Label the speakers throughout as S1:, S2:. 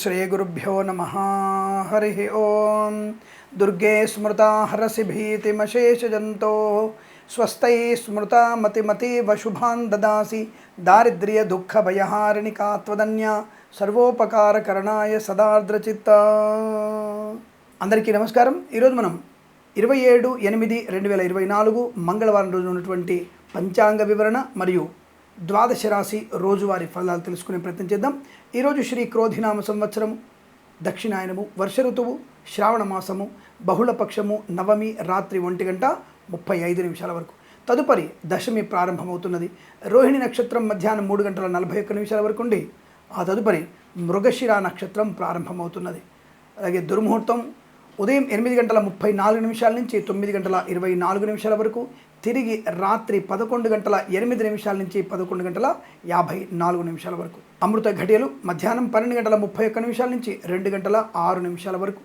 S1: श्रीगुरुभ्यो नमः। हरिः ओं। दुर्गे स्मृता हरसि भीतिमशेषजन्तो स्वस्यै स्मृता मतिमतीव शुभान् ददासि दारिद्र्य दुःख भयहारिणिका त्वदन्या सर्वोपकारकरणाय सदार्द्रचित्ता। అందరికీ నమస్కారం। ఈరోజు మనం 27/8/2024 మంగళవారం రోజున ఉన్నటువంటి పంచాంగ వివరణ మరియు ద్వాదశ రాశి రోజువారీ ఫలాలు తెలుసుకునే ప్రయత్నం చేద్దాం। ఈరోజు శ్రీ క్రోధినామ సంవత్సరము, దక్షిణాయనము, వర్ష ఋతువు, శ్రావణ మాసము, బహుళపక్షము, నవమి రాత్రి 1:35 వరకు, తదుపరి దశమి ప్రారంభమవుతున్నది। రోహిణి నక్షత్రం మధ్యాహ్నం 3:41 వరకు ఉండి ఆ తదుపరి మృగశిర నక్షత్రం ప్రారంభమవుతున్నది। అలాగే దుర్ముహూర్తం ఉదయం 8:34 నుంచి 9:24 వరకు, తిరిగి రాత్రి 11:08 నుంచి 11:54 వరకు। అమృత ఘడియలు మధ్యాహ్నం 12:31 నుంచి 2:06 వరకు।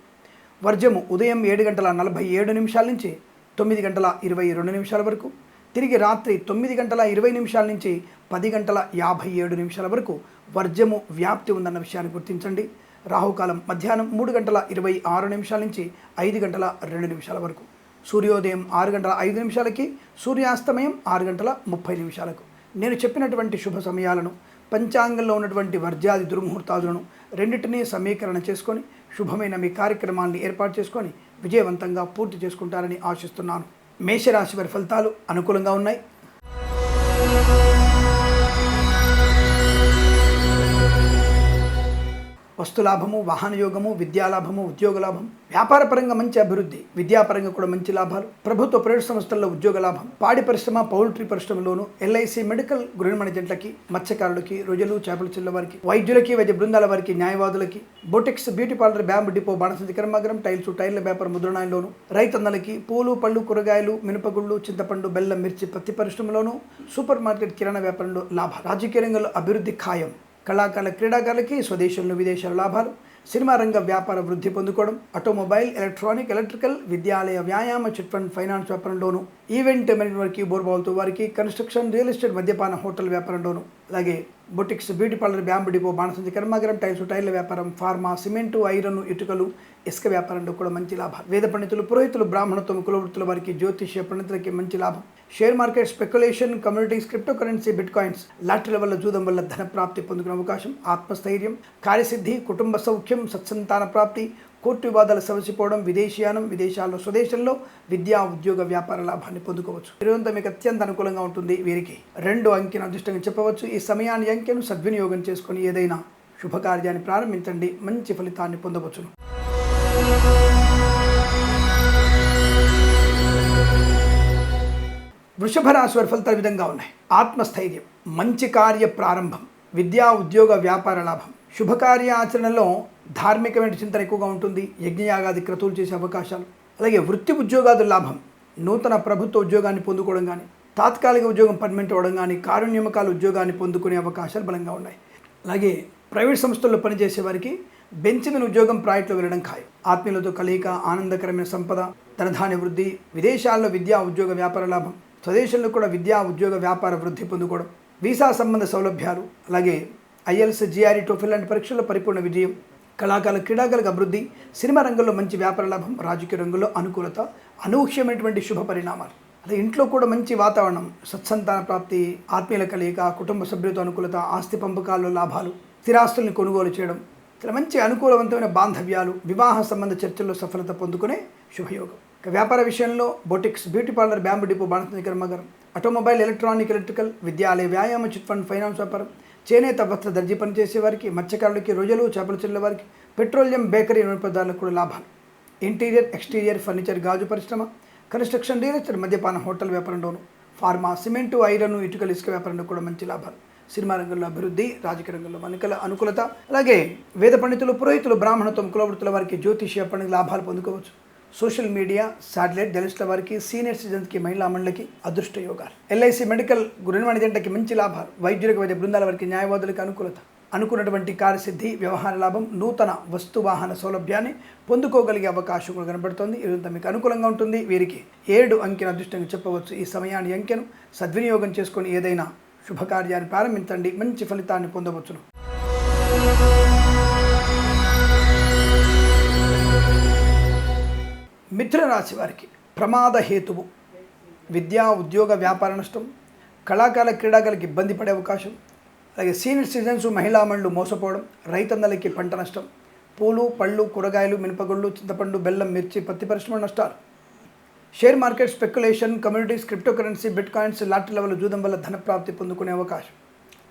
S1: వర్జము ఉదయం 7:47 నుంచి 9:22 వరకు, తిరిగి రాత్రి 9:20 నుంచి 10:57 వరకు వర్జము వ్యాప్తి ఉందన్న విషయాన్ని గుర్తించండి। రాహుకాలం మధ్యాహ్నం 3:26 నుంచి 5:02 వరకు। సూర్యోదయం 6:05 సూర్యాస్తమయం 6:30 నేను చెప్పినటువంటి శుభ సమయాలను, పంచాంగంలో ఉన్నటువంటి వర్జాది దుర్ముహూర్తాలను రెండింటినీ సమీకరణ చేసుకొని శుభమైన మీ కార్యక్రమాన్ని ఏర్పాటు చేసుకొని విజయవంతంగా పూర్తి చేసుకుంటారని ఆశిస్తున్నాను। మేషరాశి వారి ఫలితాలు అనుకూలంగా ఉన్నాయి। వస్తులాభము, వాహన యోగము, విద్యాలాభము, ఉద్యోగ లాభం, వ్యాపార పరంగా మంచి అభివృద్ధి, విద్యాపరంగా కూడా మంచి లాభాలు, ప్రభుత్వ ప్రైవేట్ సంస్థల్లో ఉద్యోగ లాభం, పాడి పరిశ్రమ, పౌల్ట్రీ పరిశ్రమలోను, ఎల్ఐసి, మెడికల్, గృహ జంట్లకి, మత్స్యకారులకి, రొయ్యలు చేపల చిల్ల వారికి, వైద్యులకి, వైద్య బృందాల వారికి, న్యాయవాదులకి, boutiques, beauty parlour, bamboo depot, బాణసంచి కర్మాగారం, టైల్స్, టైర్ల వ్యాపారం, ముద్రణాయంలోను, రైతన్నలకి, పూలు, పళ్ళు, కూరగాయలు, మినపగుళ్ళు, చింతపండు, బెల్లం, మిర్చి, పత్తి పరిశ్రమలోను, సూపర్ మార్కెట్, కిరాణా వ్యాపారంలో లాభాలు, రాజకీయ రంగంలో అభివృద్ధి ఖాయం, కళాకారుల, క్రీడాకారులకి స్వదేశంలో విదేశాల లాభాలు, సినిమా రంగ వ్యాపార వృద్ధి పొందుకోవడం, ఆటోమొబైల్, ఎలక్ట్రానిక్, ఎలక్ట్రికల్, విద్యాలయ, వ్యాయామ, చిట్ ఫండ్, ఫైనాన్స్ వ్యాపారంలోను, ఈవెంట్ మేనేజ్మెంట్ వారికి, బోర్బావులతో వారికి, కన్స్ట్రక్షన్, రియల్ ఎస్టేట్, మద్యపాన, హోటల్ వ్యాపారంలోను, అలాగే boutiques, beauty parlour, bamboo depot, బాణసంచి కర్మాగారం, టైల్స్, టైర్ల వ్యాపారం, ఫార్మా, సిమెంటు, ఐరన్, ఇటుకలు, ఇసుక వ్యాపారంలో కూడా మంచి లాభాలు, వేద పండితులు, పురోహితులు, బ్రాహ్మణత్వం, కులవృత్తుల వారికి, జ్యోతిష్య పండితులకి మంచి లాభం, share market, speculation, communities, cryptocurrency, bitcoins, లాటరీల వల్ల, జూదం వల్ల ధన ప్రాప్తి పొందుకునే అవకాశం, ఆత్మస్థైర్యం, కార్యసిద్ధి, కుటుంబ సౌఖ్యం, సత్సంతాన ప్రాప్తి, కోర్టు వివాదాలు సమసిపోవడం, విదేశీయానం, విదేశాల్లో, స్వదేశంలో విద్యా, ఉద్యోగ, వ్యాపార లాభాన్ని పొందుకోవచ్చు। ఈరోజు మీకు అత్యంత అనుకూలంగా ఉంటుంది। వీరికి 2 అంకెను అదృష్టంగా చెప్పవచ్చు। ఈ సమయాన్ని, అంకెను సద్వినియోగం చేసుకొని ఏదైనా శుభకార్యాన్ని ప్రారంభించండి, మంచి ఫలితాన్ని పొందవచ్చును। వృషభ రాశి వారి ఫలితాలు విధంగా ఉన్నాయి। ఆత్మస్థైర్యం, మంచి కార్య ప్రారంభం, విద్యా, ఉద్యోగ, వ్యాపార లాభం, శుభకార్య ఆచరణలో ధార్మికమైన చింతన ఎక్కువగా ఉంటుంది, యజ్ఞయాగాది క్రతువులు చేసే అవకాశాలు, అలాగే వృత్తి ఉద్యోగాదుల లాభం, నూతన ప్రభుత్వ ఉద్యోగాన్ని పొందుకోవడం కానీ, తాత్కాలిక ఉద్యోగం పర్మనెంట్ అవ్వడం కానీ, కారుణ్యమకాల ఉద్యోగాన్ని పొందుకునే అవకాశాలు బలంగా ఉన్నాయి। అలాగే ప్రైవేట్ సంస్థల్లో పనిచేసే వారికి బెంచ్ మీద ఉద్యోగం, ప్రాజెక్టులో వెళ్ళడం ఖాయం, ఆత్మీయులతో కలయిక, ఆనందకరమైన సంపద, ధనధాన్య వృద్ధి, విదేశాల్లో విద్యా, ఉద్యోగ, వ్యాపార లాభం, స్వదేశంలో కూడా విద్యా, ఉద్యోగ, వ్యాపార వృద్ధి పొందుకోవడం, వీసా సంబంధ సౌలభ్యాలు, అలాగే ఐఎల్స్, జిఆర్ఈ, టోఫెల్ లాంటి పరీక్షల్లో పరిపూర్ణ విజయం, కళాకారుల, క్రీడాకారులకు అభివృద్ధి, సినిమా రంగంలో మంచి వ్యాపార లాభం, రాజకీయ రంగంలో అనుకూలత, అనూహ్యమైనటువంటి శుభ పరిణామాలు, అదే ఇంట్లో కూడా మంచి వాతావరణం, సత్సంతాన ప్రాప్తి, ఆత్మీయుల కలయిక, కుటుంబ సభ్యులతో అనుకూలత, ఆస్తి పంపకాల్లో లాభాలు, స్థిరాస్తుల్ని కొనుగోలు చేయడం, ఇలా మంచి అనుకూలవంతమైన బాంధవ్యాలు, వివాహ సంబంధ చర్చల్లో సఫలత పొందుకునే శుభయోగం। ఇక వ్యాపార విషయంలో boutiques, beauty parlour, bamboo depot, బాణసంచి కర్మాగారం, ఆటోమొబైల్, ఎలక్ట్రానిక్, ఎలక్ట్రికల్, విద్యాలయ, వ్యాయామ, చిట్ ఫండ్, ఫైనాన్స్ వ్యాపారం, చేనేత, వస్త్ర, దర్జీ పనిచేసే వారికి, మత్స్యకారులకి, రొయ్యలు చేపల చిల్ల వారికి, పెట్రోలియం, బేకరీ, నూనె పదార్థాలకు కూడా లాభాలు, ఇంటీరియర్, ఎక్స్టీరియర్, ఫర్నిచర్, గాజు పరిశ్రమ, కన్స్ట్రక్షన్, రియల్ ఎస్టేట్, మద్యపాన, హోటల్ వ్యాపారంలోను, ఫార్మా, సిమెంటు, ఐరన్, ఇటుకలు, ఇసుక వ్యాపారంలో కూడా మంచి లాభాలు, సినిమా రంగంలో అభివృద్ధి, రాజకీయ రంగంలో మనుకల అనుకూలత, అలాగే వేద పండితులు, పురోహితులు, బ్రాహ్మణత్వం, కులవృత్తుల వారికి, జ్యోతిష్య పండుగ లాభాలు పొందుకోవచ్చు। సోషల్ మీడియా, శాటిలైట్, జర్నలిస్టుల వారికి, సీనియర్ సిటిజన్స్కి, మహిళా మండలికి అదృష్ట యోగాలు, ఎల్ఐసి, మెడికల్, గృహ జంటకి మంచి లాభాలు, వైద్యులకు, వైద్య బృందాల వారికి, న్యాయవాదులకు అనుకూలత, అనుకున్నటువంటి కార్యసిద్ధి, వ్యవహార లాభం, నూతన వస్తు వాహన సౌలభ్యాన్ని పొందుకోగలిగే అవకాశం కూడా కనబడుతుంది। ఇదంతా మీకు అనుకూలంగా ఉంటుంది। వీరికి 7 అంకెను అదృష్టంగా చెప్పవచ్చు। ఈ సమయాన్ని, అంకెను సద్వినియోగం చేసుకొని ఏదైనా శుభకార్యాన్ని ప్రారంభించండి, మంచి ఫలితాన్ని పొందవచ్చును। మిథున రాశి వారికి ప్రమాద హేతువు విద్యా ఉద్యోగ వ్యాపార నష్టం, కళాకారుల క్రీడాకారులకు ఇబ్బంది పడే అవకాశం, అలాగే సీనియర్ సిటిజన్స్ మహిళామణులు మోసపోవడం, రైతన్నలకి పంట నష్టం, పూలు పళ్ళు కూరగాయలు మినపగుళ్ళు చింతపండు బెల్లం మిర్చి పత్తి పరిశ్రమ నష్టాలు, share market speculation communities cryptocurrency bit coins lottery level జూదం వల్ల ధన ప్రాప్తి పొందుకునే అవకాశం,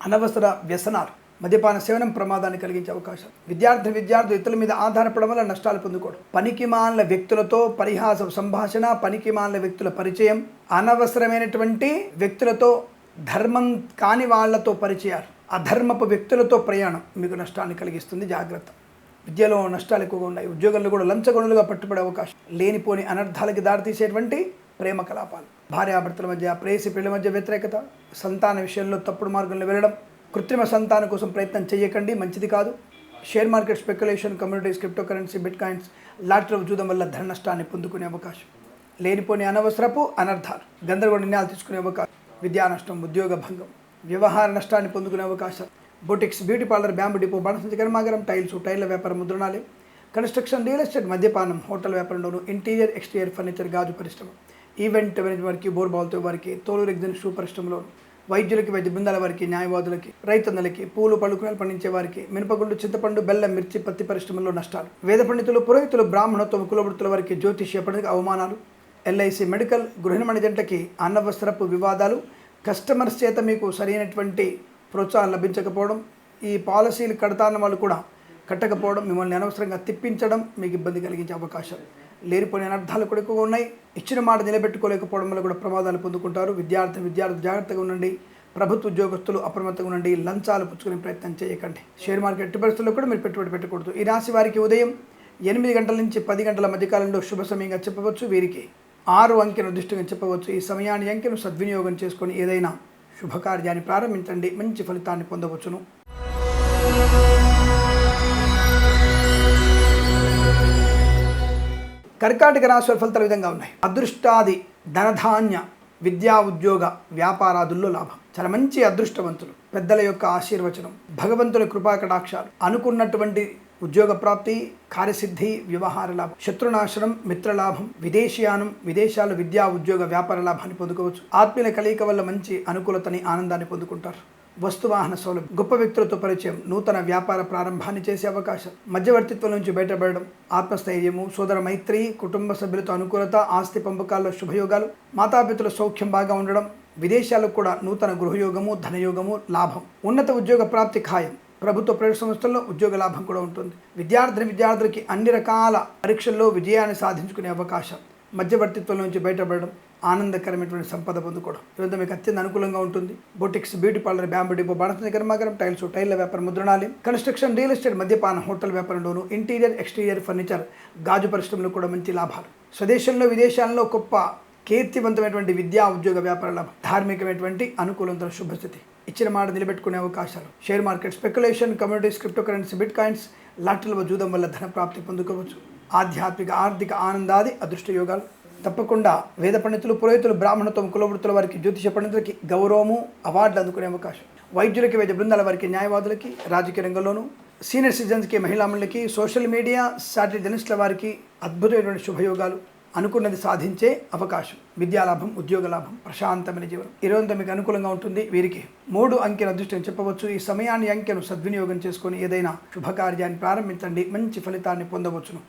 S1: అనవసర వ్యసనాలు మద్యపాన సేవనం ప్రమాదాన్ని కలిగించే అవకాశం, విద్యార్థులు ఇతరుల మీద ఆధారపడడం వల్ల నష్టాలు పొందుకోవడం, పనికిమాలిన వ్యక్తులతో పరిహాస సంభాషణ, పనికిమాలిన వ్యక్తుల పరిచయం, అనవసరమైనటువంటి వ్యక్తులతో ధర్మం కాని వాళ్లతో పరిచయాలు, అధర్మపు వ్యక్తులతో ప్రయాణం మీకు నష్టాన్ని కలిగిస్తుంది. జాగ్రత్త. విద్యలో నష్టాలు ఎక్కువగా ఉన్నాయి. ఉద్యోగంలో కూడా లంచగొణులుగా పట్టుబడే అవకాశం, లేనిపోని అనర్థాలకి దారితీసేటువంటి ప్రేమ కలాపాలు, భార్యాభర్తల మధ్య ప్రేయసి పిల్లల మధ్య వ్యతిరేకత, సంతాన విషయంలో తప్పుడు మార్గంలో వెళ్ళడం, కృత్రిమ సంతానం కోసం ప్రయత్నం చేయకండి, మంచిది కాదు. Share market speculation communities cryptocurrency bit coins lottery జూదం వల్ల ధన నష్టాన్ని పొందుకునే అవకాశం, లేనిపోని అనవసరపు అనర్థాలు గందరగోళ నిర్ణయాలు తీసుకునే అవకాశం, విద్యా నష్టం ఉద్యోగ భంగం వ్యవహార నష్టాన్ని పొందుకునే అవకాశం, boutiques beauty parlour bamboo depot బాణసంచి కర్మాగారం టైల్ల వ్యాపారం ముద్రణాలయం కన్స్ట్రక్షన్ రియల్ ఎస్టేట్ మద్యపానం హోటల్ వ్యాపారంలోను ఇంటీరియర్ ఎక్స్టీరియర్ ఫర్నిచర్ గాజు పరిశ్రమ ఈవెంట్ వారికి బోర్బాల్తో వారికి తోలు రెగ్జిన్ షూ పరిశ్రమలోను వైద్యులకి వైద్య బృందాల వారికి న్యాయవాదులకి రైతన్నలకి పూలు పలుకులు పండించే వారికి మినపగుళ్ళు చింతపండు బెల్లం మిర్చి పత్తి పరిశ్రమల్లో నష్టాలు, వేద పండితులు పురోహితులు బ్రాహ్మణత్వం కులవృత్తుల వారికి జ్యోతిష్య పండితులకు అవమానాలు, ఎల్ఐసి మెడికల్ గృహిణి జంటకి అనవసరపు వివాదాలు, కస్టమర్స్ చేత మీకు సరైనటువంటి ప్రోత్సాహం లభించకపోవడం, ఈ పాలసీలు కడతాన్న వాళ్ళు కూడా కట్టకపోవడం, మిమ్మల్ని అనవసరంగా తిప్పించడం మీకు ఇబ్బంది కలిగించే అవకాశం, లేనిపోయిన అనర్థాలు కూడా ఎక్కువగా ఉన్నాయి. ఇచ్చిన మాట నిలబెట్టుకోలేకపోవడం వల్ల కూడా ప్రమాదాలు పొందుకుంటారు. విద్యార్థులు జాగ్రత్తగా ఉండండి. ప్రభుత్వ ఉద్యోగస్తులు అప్రమత్తంగా ఉండండి. లంచాలు పుచ్చుకునే ప్రయత్నం చేయకండి. షేర్ మార్కెట్ ఎట్టి పరిస్థితుల్లో కూడా మీరు పెట్టుబడి పెట్టకూడదు. ఈ రాశి వారికి ఉదయం 8 గంటల నుంచి 10 గంటల మధ్యకాలంలో శుభ సమయంగా చెప్పవచ్చు. వీరికి 6 అంకెను దృష్టిగా చెప్పవచ్చు. ఈ సమయాన్ని అంకెను సద్వినియోగం చేసుకొని ఏదైనా శుభకార్యాన్ని ప్రారంభించండి, మంచి ఫలితాన్ని పొందవచ్చును. కర్కాటక రాశి ఫలితాల విధంగా ఉన్నాయి. అదృష్టాది ధనధాన్య విద్యా ఉద్యోగ వ్యాపారాదుల్లో లాభం, చాలా మంచి అదృష్టవంతులు, పెద్దల యొక్క ఆశీర్వచనం, భగవంతుని కృపా కటాక్షాలు, అనుకున్నటువంటి ఉద్యోగ ప్రాప్తి, కార్యసిద్ధి, వ్యవహార లాభం, శత్రునాశనం, మిత్రలాభం, విదేశీయానం, విదేశాలు విద్యా ఉద్యోగ వ్యాపార లాభాన్ని పొందుకోవచ్చు. ఆత్మీయుల కలయిక వల్ల మంచి అనుకూలతని ఆనందాన్ని పొందుకుంటారు. వస్తువాహన సౌలభ్యం, గొప్ప వ్యక్తులతో పరిచయం, నూతన వ్యాపార ప్రారంభాన్ని చేసే అవకాశం, మధ్యవర్తిత్వం నుంచి బయటపడడం, ఆత్మస్థైర్యము, సోదర మైత్రి, కుటుంబ సభ్యులతో అనుకూలత, ఆస్తి పంపకాల్లో శుభయోగాలు, మాతాపితృల సౌఖ్యం బాగా ఉండడం, విదేశాలకు కూడా నూతన గృహయోగము, ధనయోగము, లాభం, ఉన్నత ఉద్యోగ ప్రాప్తి ఖాయం, ప్రభుత్వ ప్రైవేట్ సంస్థల్లో ఉద్యోగ లాభం కూడా ఉంటుంది. విద్యార్థులకి అన్ని రకాల పరీక్షల్లో విజయాన్ని సాధించుకునే అవకాశం, మధ్యవర్తిత్వం నుంచి బయటపడడం, ఆనందకరమైనటువంటి సంపద పొందుకోవడం ఇదంతా మీకు అత్యంత అనుకూలంగా ఉంటుంది. Boutiques beauty parlour bamboo depot బాణసంచి కర్మాగారం టైల్ల వ్యాపారం ముద్రణాలయం కన్స్ట్రక్షన్ రియల్ ఎస్టేట్ మద్యపాన హోటల్ వ్యాపారంలోను ఇంటీరియర్ ఎక్స్టీరియర్ ఫర్నిచర్ గాజు పరిశ్రమలో కూడా మంచి లాభాలు, స్వదేశంలో విదేశాల్లో గొప్ప కీర్తివంతమైనటువంటి విద్యా ఉద్యోగ వ్యాపార లాభం, ధార్మికమైనటువంటి అనుకూలంతో శుభస్థితి, ఇచ్చిన మాట నిలబెట్టుకునే అవకాశాలు, share market speculation communities cryptocurrency bitcoins లాటరీల జూదం వల్ల ధన ప్రాప్తి పొందుకోవచ్చు. ఆధ్యాత్మిక ఆర్థిక ఆనందాది అదృష్ట యోగాలు తప్పకుండా. వేద పండితులు పురోహితులు బ్రాహ్మణత్వం కులవృత్తుల వారికి జ్యోతిష పండితులకి గౌరవము అవార్డులు అందుకునే అవకాశం, వైద్యులకి వైద్య బృందాల వారికి న్యాయవాదులకి రాజకీయ రంగంలోనూ సీనియర్ సిటిజన్స్కి మహిళామణులకి సోషల్ మీడియా శాటిలైట్ జర్నలిస్టుల వారికి అద్భుతమైనటువంటి శుభయోగాలు, అనుకున్నది సాధించే అవకాశం, విద్యాలాభం, ఉద్యోగ లాభం, ప్రశాంతమైన జీవనం ఈరోజంతా మీకు అనుకూలంగా ఉంటుంది. వీరికి 3 అంకెల అదృష్టం చెప్పవచ్చు. ఈ సమయాన్ని అంకెను సద్వినియోగం చేసుకొని ఏదైనా శుభకార్యాన్ని ప్రారంభించండి, మంచి ఫలితాన్ని పొందవచ్చును.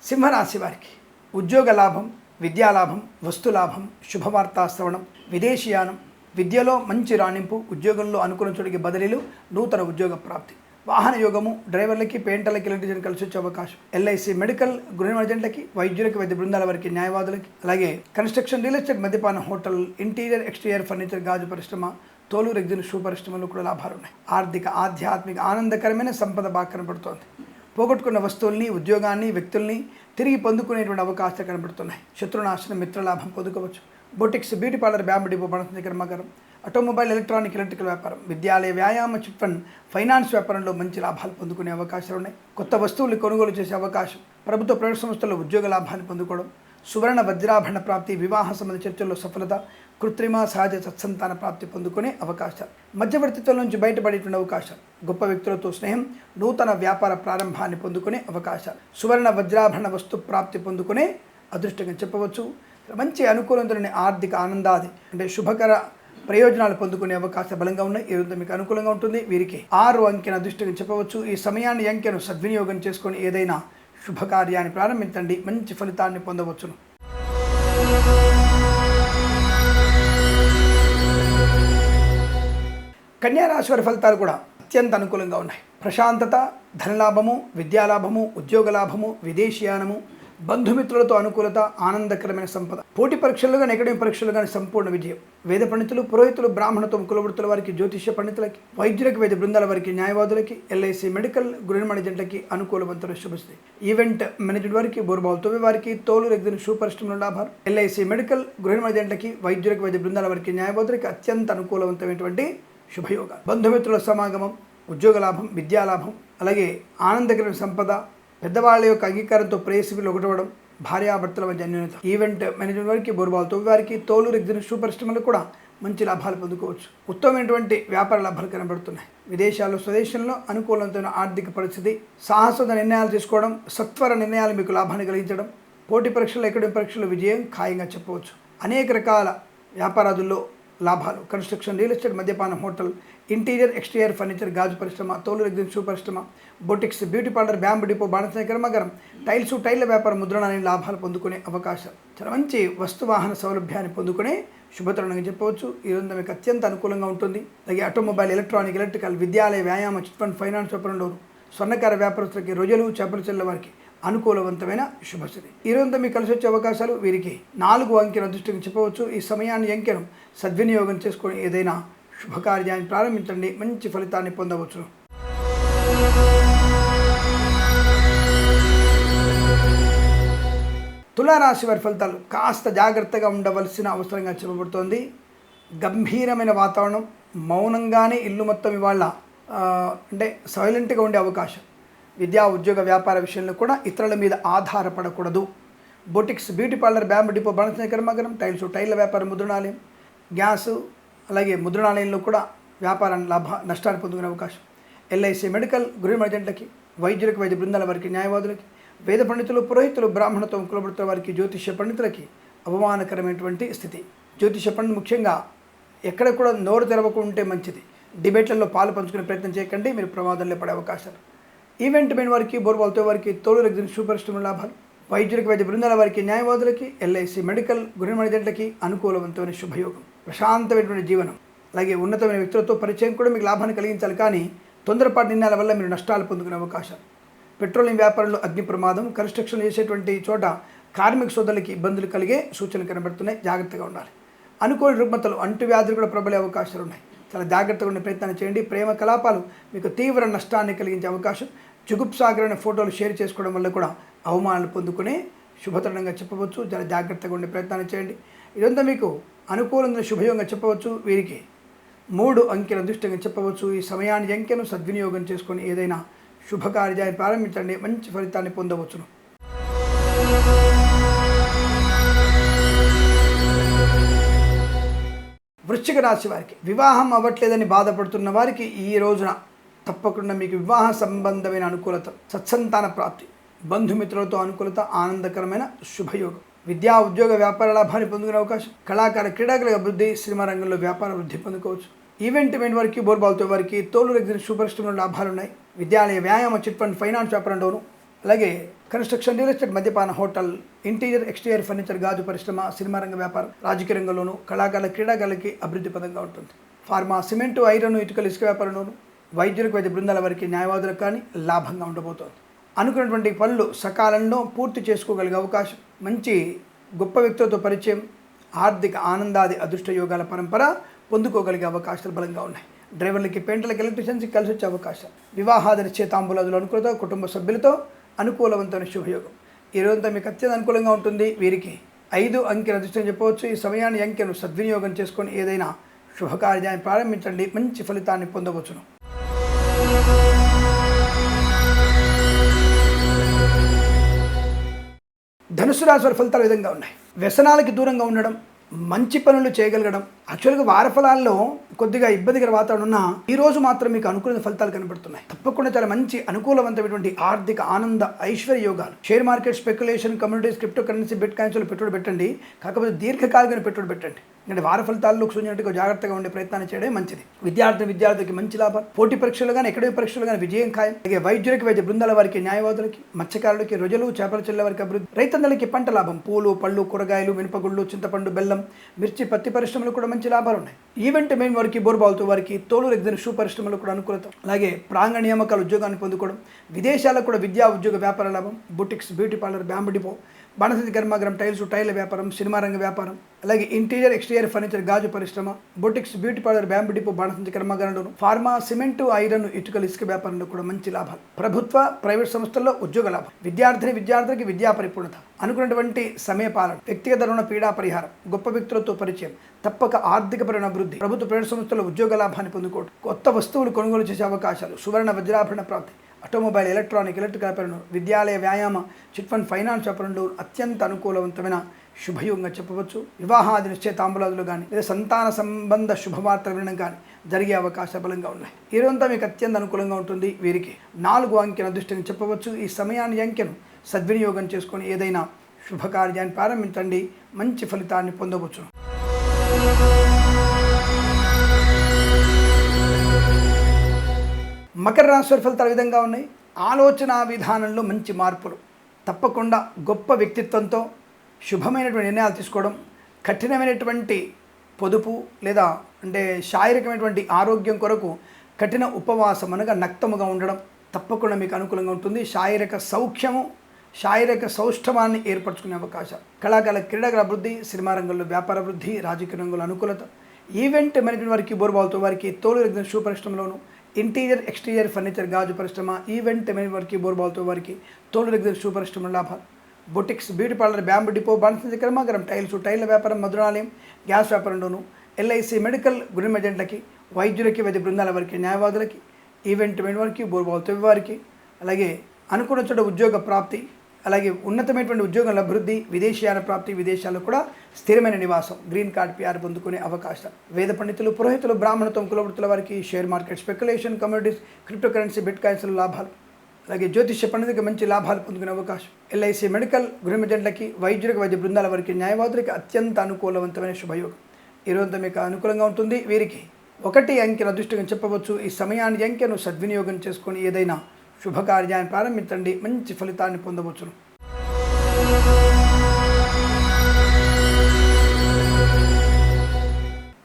S1: సింహరాశి వారికి ఉద్యోగ లాభం, విద్యాలాభం, వస్తులాభం, శుభవార్తా శ్రవణం, విదేశీయానం, విద్యలో మంచి రాణింపు, ఉద్యోగంలో అనుకున్న చోటికి బదిలీలు, నూతన ఉద్యోగ ప్రాప్తి, వాహన యోగము, డ్రైవర్లకి పెయింటర్లకి ఎలక్ట్రీషియన్ కలిసి వచ్చే అవకాశం, ఎల్ఐసి మెడికల్ గృహిణి ఏజెంట్లకి, వైద్యులకి వైద్య బృందాల వారికి న్యాయవాదులకి, అలాగే కన్స్ట్రక్షన్ రియల్ ఎస్టేట్ మద్యపాన హోటల్ ఇంటీరియర్ ఎక్స్టీరియర్ ఫర్నిచర్ గాజు పరిశ్రమ తోలు రెగ్జిన్ షూ పరిశ్రమలో కూడా లాభాలు ఉన్నాయి. ఆర్థిక ఆధ్యాత్మిక ఆనందకరమైన సంపద బాగా కనబడుతోంది. పోగొట్టుకున్న వస్తువుల్ని, ఉద్యోగాన్ని, వ్యక్తుల్ని తిరిగి పొందుకునేటువంటి అవకాశాలు కనబడుతున్నాయి. శత్రునాశనం, మిత్రలాభం పొందుకోవచ్చు. Boutiques beauty parlour bamboo depot బాణసంచి కర్మాగారం ఆటోమొబైల్ ఎలక్ట్రికల్ వ్యాపారం, విద్యాలయ వ్యాయామ చిట్ ఫండ్, ఫైనాన్స్ వ్యాపారంలో మంచి లాభాలు పొందుకునే అవకాశాలు ఉన్నాయి. కొత్త వస్తువులు కొనుగోలు చేసే అవకాశం, ప్రభుత్వ ప్రైవేట్ సంస్థల్లో ఉద్యోగ లాభాన్ని పొందుకోవడం, సువర్ణ వజ్రాభరణ ప్రాప్తి, వివాహ సంబంధ చర్చల్లో సఫలత, కృత్రిమ సహజ సత్సంతాన ప్రాప్తి పొందుకునే అవకాశాలు, మధ్యవర్తిత్వం నుంచి బయటపడేటువంటి అవకాశాలు, గొప్ప వ్యక్తులతో స్నేహం, నూతన వ్యాపార ప్రారంభాన్ని పొందుకునే అవకాశాలు, సువర్ణ వజ్రాభరణ వస్తు ప్రాప్తి పొందుకునే అదృష్టంగా చెప్పవచ్చు. మంచి అనుకూలమైన ఆర్థిక ఆనందాది అంటే శుభకర ప్రయోజనాలు పొందుకునే అవకాశం బలంగా ఉన్నాయి. ఈ రోజు మీకు అనుకూలంగా ఉంటుంది. వీరికి 6 అంకెను అదృష్టంగా చెప్పవచ్చు. ఈ సమయాన్ని అంకెను సద్వినియోగం చేసుకొని ఏదైనా శుభకార్యాన్ని ప్రారంభించండి, మంచి ఫలితాన్ని పొందవచ్చును. కన్యా రాశి వారి ఫలితాలు కూడా అత్యంత అనుకూలంగా ఉన్నాయి. ప్రశాంతత, ధనలాభము, విద్యాలాభము, ఉద్యోగ లాభము, విదేశీయానము, బంధుమిత్రులతో అనుకూలత, ఆనందకరమైన సంపద, పోటీ పరీక్షల్లో కానీ అకాడమిక్ పరీక్షలు కానీ సంపూర్ణ విజయం, వేద పండితులు, పురోహితులు, బ్రాహ్మణత్వం, కులవృత్తుల వారికి, జ్యోతిష్య పండితులకి, వైద్యులకి, వైద్య బృందాల వారికి, న్యాయవాదులకి, ఎల్ఐసి మెడికల్, గృహనిర్మాణ జంటలకి అనుకూలవంతుల శుభస్థితి, ఈవెంట్ మేనేజ్మెంట్ వారికి, బోర్బాల్ తొవ్వే వారికి, తోలు రెగ్జిన్ షూ పరిశ్రమల లాభాలు, ఎల్ఐసి మెడికల్, గృహనిర్మాణ జంటలకి, వైద్యులకి, వైద్య బృందాల వారికి, న్యాయవాదులకి అత్యంత అనుకూలవంతమైనటువంటి శుభయోగాలు, బంధుమిత్రుల సమాగమం, ఉద్యోగ లాభం, విద్యాలాభం, అలాగే ఆనందకరమైన సంపద, పెద్దవాళ్ళ యొక్క అంగీకారంతో ప్రేయసిలు ఒకటవడం, భార్యాభర్తల మధ్య అన్యోన్యత, ఈవెంట్ మేనేజ్మెంట్ వారికి, బోర్బాల్ తొవ్వే వారికి, తోలు రెగ్జిన్ షూ పరిశ్రమలు కూడా మంచి లాభాలు పొందుకోవచ్చు. ఉత్తమమైనటువంటి వ్యాపార లాభాలు కనబడుతున్నాయి. విదేశాల్లో, స్వదేశంలో అనుకూలమైన ఆర్థిక పరిస్థితి, సాహసోద నిర్ణయాలు తీసుకోవడం, సత్వర నిర్ణయాలు మీకు లాభాన్ని కలిగించడం, పోటీ పరీక్షలు, అకాడమిక్ పరీక్షలు విజయం ఖాయంగా చెప్పవచ్చు. అనేక రకాల వ్యాపారాదుల్లో లాభాలు, కన్స్ట్రక్షన్, రియల్ ఎస్టేట్, మద్యపానం, హోటల్, ఇంటీరియర్ ఎక్స్టీరియర్ ఫర్నిచర్, గాజు పరిశ్రమ, తోలు రెగ్జిన్ షూ పరిశ్రమ, boutiques, beauty parlour, bamboo depot, బాణసంచ కర్మాగారం, టైల్స్, టైళ్ల వ్యాపారం, ముద్రణాన్ని లాభాలు పొందుకునే అవకాశం, చాలా మంచి వస్తువాహన సౌలభ్యాన్ని పొందుకునే శుభతరుణంగా చెప్పవచ్చు. ఈ రోజు మీకు అత్యంత అనుకూలంగా ఉంటుంది. అలాగే ఆటోమొబైల్, ఎలక్ట్రానిక్, ఎలక్ట్రికల్, విద్యాలయ, వ్యాయామ, చిట్ ఫండ్, ఫైనాన్స్ వ్యాపారంలోను, స్వర్ణకార వ్యాపారస్తులకి, రొయ్యలు, చేపల చెల్ల వారికి అనుకూలవంతమైన శుభస్థితి. ఈ రోజంతా మీకు కలిసి వచ్చే అవకాశాలు వీరికి 4 అంకెను అదృష్టంగా చెప్పవచ్చు. ఈ సమయాన్ని అంకెను సద్వినియోగం చేసుకొని ఏదైనా శుభకార్యాన్ని ప్రారంభించండి, మంచి ఫలితాన్ని పొందవచ్చు. తులారాశి వారి ఫలితాలు కాస్త జాగ్రత్తగా ఉండవలసిన అవసరంగా చెప్పబడుతోంది. గంభీరమైన వాతావరణం, మౌనంగానే ఇల్లు మొత్తం ఇవాళ అంటే సైలెంట్గా ఉండే అవకాశం. విద్యా, ఉద్యోగ, వ్యాపార విషయంలో కూడా ఇతరుల మీద ఆధారపడకూడదు. Boutiques, beauty parlour, bamboo depot, బాణసంచ కర్మాగారం, టైల్స్, టైళ్ల వ్యాపారం, ముద్రణాలయం, గ్యాసు, అలాగే ముద్రణాలయంలో కూడా వ్యాపారాన్ని నష్టాన్ని పొందుకునే అవకాశం. ఎల్ఐసి మెడికల్, గృహనిర్మాణ జంటలకి, వైద్యులకు, వైద్య బృందాల వారికి, న్యాయవాదులకి, వేద పండితులు, పురోహితులు, బ్రాహ్మణత్వం, కులవృత్తుల వారికి, జ్యోతిష్య పండితులకి అవమానకరమైనటువంటి స్థితి. జ్యోతిష్య పండితులు ముఖ్యంగా ఎక్కడ కూడా నోరు తెరవకుండా ఉంటే మంచిది. డిబేట్లలో పాలు పంచుకునే ప్రయత్నం చేయకండి, మీరు ప్రమాదంలో పడే అవకాశాలు. ఈవెంట్ మెయిన్ వారికి, బోర్బాల్ తొవ్వే వారికి, తోలు రెగ్జిన్ షూ పరిశ్రమల లాభాలు, వైద్యులకి, వైద్య బృందాల వారికి, న్యాయవాదులకి, ఎల్ఐసి మెడికల్, గృహనిర్మాణ జంటలకి అనుకూలవంతమైన శుభయోగం, ప్రశాంతమైనటువంటి జీవనం, అలాగే ఉన్నతమైన వ్యక్తులతో పరిచయం కూడా మీకు లాభాన్ని కలిగించాలి. కానీ తొందరపాటు నిర్ణయాల వల్ల మీరు నష్టాలు పొందుకునే అవకాశాలు. పెట్రోలియం వ్యాపారంలో అగ్ని ప్రమాదం, కన్స్ట్రక్షన్ చేసేటువంటి చోట కార్మిక సోదరులకి ఇబ్బందులు కలిగే సూచనలు కనబడుతున్నాయి, జాగ్రత్తగా ఉండాలి. అనుకోని రుగ్మతలు, అంటువ్యాధులు కూడా ప్రబలే అవకాశాలు ఉన్నాయి, చాలా జాగ్రత్తగా ఉండే ప్రయత్నాన్ని చేయండి. ప్రేమ కలాపాలు మీకు తీవ్ర నష్టాన్ని కలిగించే అవకాశం. జుగుప్సాగరమైన ఫోటోలు షేర్ చేసుకోవడం వల్ల కూడా అవమానాలు పొందుకునే శుభతరుణంగా చెప్పవచ్చు, చాలా జాగ్రత్తగా ఉండే ప్రయత్నాన్ని చేయండి. ఇదంతా మీకు అనుకూలంగా శుభయోగంగా చెప్పవచ్చు. వీరికి 3 అంకెల అదృష్టంగా చెప్పవచ్చు. ఈ సమయాన్ని అంకెను సద్వినియోగం చేసుకొని ఏదైనా శుభకార్యాన్ని ప్రారంభించండి, మంచి ఫలితాన్ని పొందవచ్చును. వృశ్చిక రాశి వారికి వివాహం అవ్వట్లేదని బాధపడుతున్న వారికి ఈ రోజున తప్పకుండా మీకు వివాహ సంబంధమైన అనుకూలత, సత్సంతాన ప్రాప్తి, బంధుమిత్రులతో అనుకూలత, ఆనందకరమైన శుభయోగం, విద్యా, ఉద్యోగ, వ్యాపార లాభాన్ని పొందుకునే అవకాశం, కళాకార, క్రీడాకుల అభివృద్ధి, సినిమా రంగంలో వ్యాపార వృద్ధి పొందుకోవచ్చు. ఈవెంట్ మెయిన్ వారికి, బోర్బాల్ తొవ్వే వారికి, తోలు రెగ్జిన్ షూ పరిశ్రమలో లాభాలు ఉన్నాయి. విద్యాలయ, వ్యాయామ, చిట్ ఫండ్, ఫైనాన్స్ వ్యాపారంలోను, అలాగే కన్స్ట్రక్షన్, రియల్ ఎస్టేట్, మద్యపాన, హోటల్, ఇంటీరియర్ ఎక్స్టీరియర్ ఫర్నిచర్, గాజు పరిశ్రమ, సినిమా రంగ వ్యాపారం, రాజకీయ రంగంలోను, కళాకారుల, క్రీడాకారులకి అభివృద్ధి పదంగా ఉంటుంది. ఫార్మా, సిమెంటు, ఐరన్, ఇటుకలు, ఇసుక వ్యాపారంలోను, వైద్యులకు, వైద్య బృందాల వారికి, న్యాయవాదులకు కానీ లాభంగా ఉండబోతోంది. అనుకున్నటువంటి పనులు సకాలంలో పూర్తి చేసుకోగలిగే అవకాశం, మంచి గొప్ప వ్యక్తులతో పరిచయం, ఆర్థిక ఆనందాది అదృష్ట యోగాల పరంపర పొందుకోగలిగే అవకాశాలు బలంగా ఉన్నాయి. డ్రైవర్లకి, పెయింటర్లకి, ఎలక్ట్రీషియన్స్కి కలిసి వచ్చే అవకాశం, వివాహాది నిశ్చయితాంబూలాదులు అనుకూలత, కుటుంబ సభ్యులతో అనుకూలవంతమైన శుభయోగం. ఈ రోజంతా మీకు అత్యంత అనుకూలంగా ఉంటుంది. వీరికి 5 అంకెల అదృష్టం చెప్పవచ్చు. ఈ సమయాన్ని అంకెను సద్వినియోగం చేసుకొని ఏదైనా శుభకార్యాన్ని ప్రారంభించండి, మంచి ఫలితాన్ని పొందవచ్చును. ధనుసు రాశి వారి ఫలితాలు ఈ విధంగా ఉన్నాయి. వ్యసనాలకి దూరంగా ఉండడం, మంచి పనులు చేయగలగడం. యాక్చువల్గా వార ఫలాల్లో కొద్దిగా ఇబ్బందికర వాతావరణం ఉన్నా ఈ రోజు మాత్రం మీకు అనుకూల ఫలితాలు కనబడుతున్నాయి. తప్పకుండా చాలా మంచి అనుకూలవంతమైనటువంటి ఆర్థిక ఆనంద ఐశ్వర్య యోగాలు. Share market, speculation, communities, cryptocurrency, బిట్ కాయిన్స్లో పెట్టుబడి పెట్టండి. కాకపోతే దీర్ఘకాలికమైన పెట్టుబడి పెట్టండి. ఎందుకంటే వార ఫలితాల్లో సూచించినట్టుగా జాగ్రత్తగా ఉండే ప్రయత్నాన్ని చేయడం మంచిది. విద్యార్థికి మంచి లాభాలు. పోటీ పరీక్షలు కానీ, అకాడమిక్ పరీక్షలు కానీ విజయం ఖాయం. అలాగే వైద్యులకి, వైద్య బృందాల వారికి, న్యాయవాదులకి, మత్స్యకారులకి, రొయ్యలు, చేపల చెల్లె వారికి అభివృద్ధి. రైతన్నలకి పంట లాభం. పూలు, పళ్ళు, కూరగాయలు, మినపగుళ్ళు, చింతపండు, బెల్లం, మిర్చి, పత్తి పరిశ్రమలు కూడా మంచి లాభాలు ఉన్నాయి. ఈవెంట్ మెయిన్ వారికి, బోర్బాల్తో వారికి, తోలు రెగ్జిన్ షూ పరిశ్రమలు కూడా అనుకూలత. అలాగే ప్రాంగణ నియామకాలు, ఉద్యోగాన్ని పొందుకోవడం. విదేశాలకు కూడా విద్యా, ఉద్యోగ, వ్యాపార లాభం. Boutiques, beauty parlour, bamboo depot, బాణసంచి కర్మాగారం, టైర్ల వ్యాపారం, సినిమా రంగ వ్యాపారం. అలాగే ఇంటీరియర్, ఎక్స్టీరియర్ ఫర్నిచర్, గాజు పరిశ్రమ, boutiques, beauty parlour, bamboo depot, బాణసంచి కర్మాగారంలోను, ఫార్మా, సిమెంటు, ఐరన్, ఇటుకలు, ఇసుక వ్యాపారంలో కూడా మంచి లాభాలు. ప్రభుత్వ, ప్రైవేట్ సంస్థల్లో ఉద్యోగ లాభం. విద్యార్థికి విద్యా పరిపూర్ణత. అనుకున్నటువంటి సమయపాలన, వ్యక్తిగత రుణ పీడా పరిహారం, గొప్ప వ్యక్తులతో పరిచయం, తప్పక ఆర్థికపరమైన అభివృద్ధి. ప్రభుత్వ, ప్రైవేట్ సంస్థల్లో ఉద్యోగ లాభాన్ని పొందుకోవడం, కొత్త వస్తువులు కొనుగోలు చేసే అవకాశాలు, సువర్ణ వజ్రాభరణ ప్రాప్తి, ఆటోమొబైల్, ఎలక్ట్రికల్ వ్యాపారం, విద్యాలయ, వ్యాయామ, చిట్ ఫండ్, ఫైనాన్స్ వ్యాపారంలో అత్యంత అనుకూలవంతమైన శుభయోగంగా చెప్పవచ్చు. వివాహాది నిశ్చయితాంబులాదులు కానీ లేదా సంతాన సంబంధ శుభవార్తలు వినడం కానీ జరిగే అవకాశాలు బలంగా ఉన్నాయి. ఈ రోజంతా మీకు అత్యంత అనుకూలంగా ఉంటుంది. వీరికి 4 అంకెల అదృష్టంగా చెప్పవచ్చు. ఈ సమయాన్ని అంకెను సద్వినియోగం చేసుకొని ఏదైనా శుభకార్యాన్ని ప్రారంభించండి, మంచి ఫలితాన్ని పొందవచ్చు. మకర రాశి వారి ఫలితాలు విధంగా ఉన్నాయి. ఆలోచన విధానంలో మంచి మార్పులు. తప్పకుండా గొప్ప వ్యక్తిత్వంతో శుభమైనటువంటి నిర్ణయాలు తీసుకోవడం, కఠినమైనటువంటి పొదుపు లేదా అంటే శారీరకమైనటువంటి ఆరోగ్యం కొరకు కఠిన ఉపవాసం అనగా నక్తముగా ఉండడం తప్పకుండా మీకు అనుకూలంగా ఉంటుంది. శారీరక సౌఖ్యము, శారీరక సౌష్ఠవాన్ని ఏర్పరచుకునే అవకాశాలు. కళాకారుల, క్రీడాకారుల అభివృద్ధి, సినిమా రంగంలో వ్యాపార అభివృద్ధి, రాజకీయ రంగంలో అనుకూలత. ఈవెంట్ మేనేజ్మెంట్ వారికి, బోర్బాల్తో వారికి, తోలు రెగ్జిన్ షూ పరిశ్రమలోను, ఇంటీరియర్, ఎక్స్టీరియర్ ఫర్నిచర్, గాజు పరిశ్రమ, ఈవెంట్ మేనేజ్మెంట్ వారికి, బోర్బాల్తో వారికి, తోలు రెగ్జిన్ షూ పరిశ్రమ లాభాలు. Boutiques, beauty parlour, bamboo depot, బాణసంచి కర్మాగారం, టైర్ల వ్యాపారం, మధురాలయం, గ్యాస్ వ్యాపారంలోను, ఎల్ఐసి, మెడికల్, గృహ ఏజెంట్లకి, వైద్యులకి, వైద్య బృందాల వారికి, న్యాయవాదులకి, ఈవెంట్ మెయిన్ వారికి, బోర్బాల్తో వారికి. అలాగే అనుకున్న చోట ఉద్యోగ ప్రాప్తి, అలాగే ఉన్నతమైనటువంటి ఉద్యోగాల అభివృద్ధి, విదేశీయాల ప్రాప్తి, విదేశాల్లో కూడా స్థిరమైన నివాసం, గ్రీన్ కార్డ్, PR పొందుకునే అవకాశం. వేద పండితులు, పురోహితులు, బ్రాహ్మణత్వం, కులవృత్తుల వారికి, share market, speculation, communities, cryptocurrency, బిట్ కాయిన్స్ల లాభాలు. అలాగే జ్యోతిష్య పండితులకి మంచి లాభాలు పొందుకునే అవకాశం. ఎల్ఐసి, మెడికల్, గృహ ఏజెంట్లకి, వైద్యులకు, వైద్య బృందాల వారికి, న్యాయవాదులకి అత్యంత అనుకూలవంతమైన శుభయోగం. ఈరోజు మీకు అనుకూలంగా ఉంటుంది. వీరికి 1 అంకెను అదృష్టంగా చెప్పవచ్చు. ఈ సమయాన్ని అంకెను సద్వినియోగం చేసుకొని ఏదైనా శుభకార్యాన్ని ప్రారంభించండి, మంచి ఫలితాన్ని పొందవచ్చును.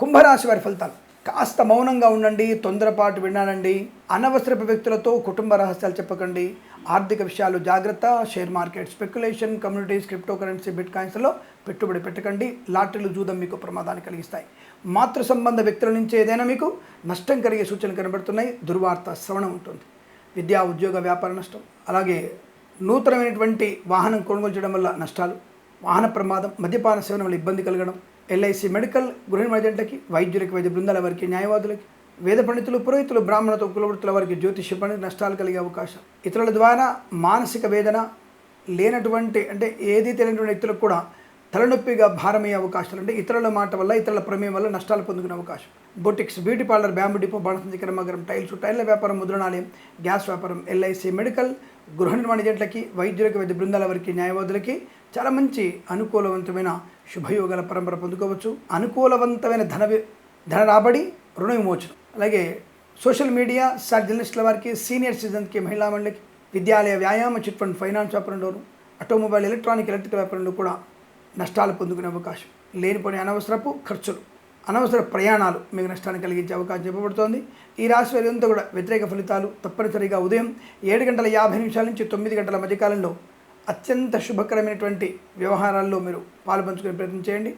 S1: కుంభరాశి వారి ఫలితాలు. కాస్త మౌనంగా ఉండండి, తొందరపాటు వినాలండి, అనవసరపు వ్యక్తులతో కుటుంబ రహస్యాలు చెప్పకండి, ఆర్థిక విషయాలు జాగ్రత్త, share market, speculation, communities, cryptocurrency, బిట్ కాయిన్స్లో పెట్టుబడి పెట్టకండి, లాటరీలు, జూదం మీకు ప్రమాదాన్ని కలిగిస్తాయి. మాతృ సంబంధ వ్యక్తుల నుంచి ఏదైనా మీకు నష్టం కలిగే సూచనలు కనబడుతున్నాయి. దుర్వార్త శ్రవణం ఉంటుంది. విద్యా, ఉద్యోగ, వ్యాపార నష్టం. అలాగే నూతనమైనటువంటి వాహనం కొనుగోలు చేయడం వల్ల నష్టాలు, వాహన ప్రమాదం, మద్యపాన సేవన వల్ల ఇబ్బంది కలగడం. ఎల్ఐసి, మెడికల్, గృహ ఏజెంట్లకి, వైద్యులకి, వైద్య బృందాల వారికి, న్యాయవాదులకి, వేద పండితులు, పురోహితులు, బ్రాహ్మణత్వ, కులవృత్తుల వారికి, జ్యోతిష్య పండితులు నష్టాలు కలిగే అవకాశం. ఇతరుల ద్వారా మానసిక వేదన లేనటువంటి అంటే ఏది తెలియనటువంటి వ్యక్తులకు కూడా తలనొప్పిగా భారమయ్యే అవకాశాలు. అంటే ఇతరుల మాట వల్ల, ఇతరుల ప్రమేయం వల్ల నష్టాలు పొందుకునే అవకాశం. Boutiques, beauty parlour, bamboo depot, బాణసంచి కర్మాగారం, టైర్ల వ్యాపారం, ముద్రణాలయం, గ్యాస్ వ్యాపారం, ఎల్ఐసి, మెడికల్, గృహ నిర్మాణ ఏజెంట్లకి, వైద్యులకి, వైద్య బృందాల వారికి, న్యాయవాదులకి చాలా మంచి అనుకూలవంతమైన శుభయోగాల పరంపర పొందుకోవచ్చు. అనుకూలవంతమైన ధన రాబడి, రుణ విమోచనం. అలాగే సోషల్ మీడియా, జర్నలిస్టుల వారికి, సీనియర్ సిటిజన్స్కి, మహిళా మండలికి, విద్యాలయ, వ్యాయామ, చిట్ ఫండ్, ఫైనాన్స్ వ్యాపారంలోను, ఆటోమొబైల్, ఎలక్ట్రికల్ వ్యాపారంలో కూడా నష్టాలు పొందుకునే అవకాశం. లేనిపోని అనవసరపు ఖర్చులు, అనవసర ప్రయాణాలు మీకు నష్టాన్ని కలిగించే అవకాశం చెప్పబడుతోంది. ఈ రాశి వారంతా కూడా వ్యతిరేక ఫలితాలు. తప్పనిసరిగా ఉదయం 7:50 నుంచి 9 మధ్యకాలంలో అత్యంత శుభకరమైనటువంటి వ్యవహారాల్లో మీరు పాలుపంచుకునే ప్రయత్నం చేయండి.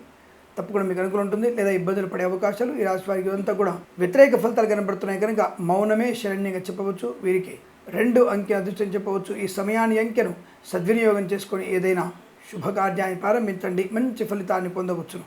S1: తప్పకుండా మీకు అనుకూలం ఉంటుంది. లేదా ఇబ్బందులు పడే అవకాశాలు ఈ రాశి వారికి అంతా కూడా వ్యతిరేక ఫలితాలు కనబడుతున్నాయి కనుక మౌనమే శరణ్యంగా చెప్పవచ్చు. వీరికి 2 అంకె అదృష్టం చెప్పవచ్చు. ఈ సమయాన్ని అంకెను సద్వినియోగం చేసుకొని ఏదైనా శుభకార్యాన్ని ప్రారంభించండి, మంచి ఫలితాన్ని పొందవచ్చును.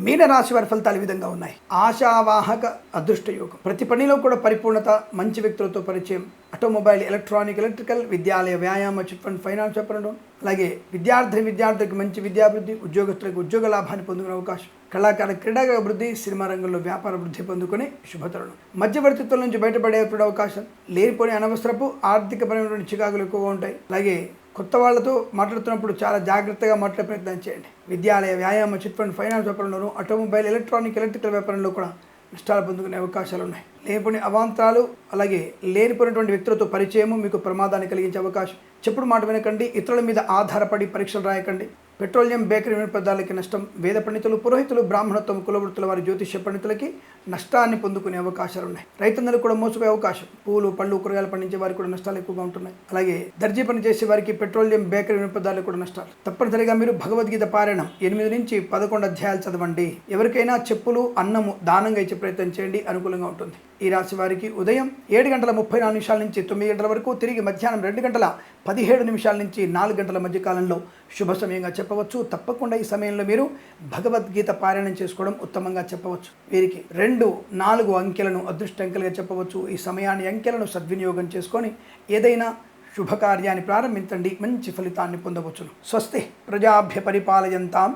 S1: మీనరాశి వారి ఫలితాలు ఈ విధంగా ఉన్నాయి. ఆశావాహక అదృష్ట యోగం, ప్రతి పనిలో కూడా పరిపూర్ణత, మంచి వ్యక్తులతో పరిచయం, ఆటోమొబైల్, ఎలక్ట్రానిక్, ఎలక్ట్రికల్, విద్యాలయ, వ్యాయామ, చిట్ ఫండ్, ఫైనాన్స్ వ్యాపారం, అలాగే విద్యార్థులకు మంచి విద్యాభివృద్ధి, ఉద్యోగస్తులకు ఉద్యోగ లాభాన్ని పొందుకునే అవకాశం, కళాకార క్రీడా అభివృద్ధి, సినిమా రంగంలో వ్యాపార వృద్ధి పొందుకునే శుభతరుణం. మధ్యవర్తిత్వం నుంచి బయటపడే అవకాశం, లేనిపోని అనవసరపు ఆర్థికపరమైనటువంటి చికాకులు ఎక్కువగా ఉంటాయి. అలాగే కొత్త వాళ్ళతో మాట్లాడుతున్నప్పుడు చాలా జాగ్రత్తగా మాట్లాడే ప్రయత్నం చేయండి. విద్యాలయ, వ్యాయామ, చిట్ ఫండ్, ఫైనాన్స్ వ్యాపారంలోనూ, ఆటోమొబైల్, ఎలక్ట్రానిక్, ఎలక్ట్రికల్ వ్యాపారంలో కూడా నష్టాలు పొందుకునే అవకాశాలు ఉన్నాయి. లేనిపోని అవాంతరాలు, అలాగే లేనిపోయినటువంటి వ్యక్తులతో పరిచయము మీకు ప్రమాదాన్ని కలిగించే అవకాశం. చెప్పుడు మాట వినకండి, ఇతరుల మీద ఆధారపడి పరీక్షలు రాయకండి. పెట్రోలియం, బేకరీ పదార్థాలకి నష్టం, వేద పండితులు, పురోహితులు, బ్రాహ్మణత్వం, కులవృత్తుల వారి జ్యోతిష్య పండితులకి నష్టాన్ని పొందుకునే అవకాశాలు ఉన్నాయి. రైతన్నలు కూడా మోసపోయే అవకాశం, పూలు, పళ్ళు, కూరగాయలు పండించే వారికి కూడా నష్టాలు ఎక్కువగా ఉంటున్నాయి. అలాగే దర్జీ పని చేసే వారికి పెట్రోలియం, బేకరీ పదార్థాలకు కూడా నష్టాలు. తప్పనిసరిగా మీరు భగవద్గీత పారాయణం 8 నుంచి 11 అధ్యాయాలు చదవండి. ఎవరికైనా చెప్పులు, అన్నము దానంగా ఇచ్చే ప్రయత్నం చేయండి, అనుకూలంగా ఉంటుంది. ఈ రాశి వారికి ఉదయం 7:34 నుంచి 9 గంటల వరకు, తిరిగి మధ్యాహ్నం 2:17 నుంచి 4 గంటల మధ్య కాలంలో శుభ సమయంగా చెప్పవచ్చు. తప్పకుండా ఈ సమయంలో మీరు భగవద్గీత పారాయణం చేసుకోవడం ఉత్తమంగా చెప్పవచ్చు. వీరికి 2, 4 అంకెలను అదృష్ట అంకెలుగా చెప్పవచ్చు. ఈ సమయాన్ని, అంకెలను సద్వినియోగం చేసుకొని ఏదైనా శుభకార్యాన్ని ప్రారంభించండి, మంచి ఫలితాన్ని పొందవచ్చును. స్వస్తి ప్రజాభ్య పరిపాలయంతాం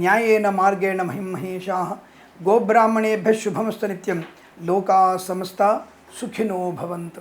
S1: న్యాయేన మార్గేణ మహిమహేషాః గోబ్రాహ్మణేభ్యః శుభమస్తు నిత్యం. లోకా సమస్తా సుఖినో భవంతు.